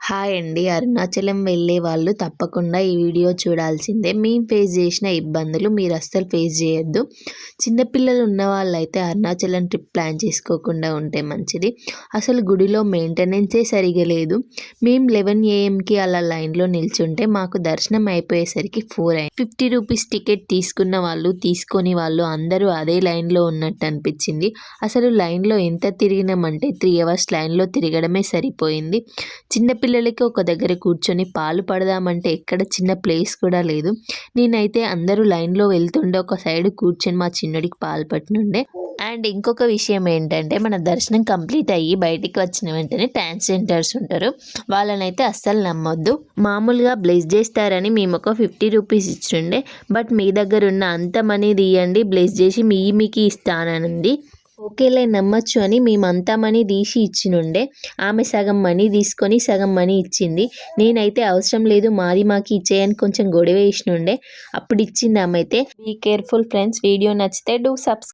Hi అండి. అరుణాచలం వెళ్ళే వాళ్ళు తప్పకుండా ఈ వీడియో చూడాల్సిందే. మేము ఫేస్ చేసిన ఇబ్బందులు మీరు అస్సలు ఫేస్ చేయొద్దు. చిన్నపిల్లలు ఉన్న వాళ్ళైతే అరుణాచలం ట్రిప్ ప్లాన్ చేసుకోకుండా ఉంటే మంచిది. అసలు గుడిలో మెయింటెనెన్సే సరిగా లేదు. మేము 11 AM అలా లైన్లో నిల్చుంటే మాకు దర్శనం అయిపోయేసరికి 4 అయింది. 50 రూపీస్ టికెట్ తీసుకున్న వాళ్ళు తీసుకొని వాళ్ళు అందరూ అదే లైన్లో ఉన్నట్టు అనిపించింది. అసలు లైన్లో ఎంత తిరిగినామంటే 3 hours లైన్లో తిరగడమే సరిపోయింది. చిన్నపిల్లలకి ఒక దగ్గర కూర్చొని పాలు పడదామంటే ఎక్కడ చిన్న ప్లేస్ కూడా లేదు. నేనైతే అందరూ లైన్లో వెళ్తుండే ఒక సైడ్ కూర్చొని మా చిన్నడికి పాలు పట్టినుండే. అండ్ ఇంకొక విషయం ఏంటంటే మన దర్శనం కంప్లీట్ అయ్యి బయటికి వచ్చిన వెంటనే ట్రాన్స్జెండర్స్ ఉంటారు. వాళ్ళనైతే అస్సలు నమ్మొద్దు. మామూలుగా బ్లెస్ చేస్తారని మేము ఒక 50 రూపీస్ ఇచ్చిండే. బట్ మీ దగ్గర ఉన్న అంత మనీ తీయండి, బ్లెస్ చేసి మీకు ఇస్తాననింది. ఓకేలే నమ్మచ్చు అని మేమంతా మనీ తీసి ఇచ్చినుండే. ఆమె సగం మనీ తీసుకొని సగం మనీ ఇచ్చింది. నేనైతే అవసరం లేదు మాకి ఇచ్చేయని కొంచెం గొడవ వేసినుండే. అప్పుడు ఇచ్చింది ఆమె అయితే. Be careful friends. వీడియో నచ్చితే డూ సబ్స్క్రైబ్.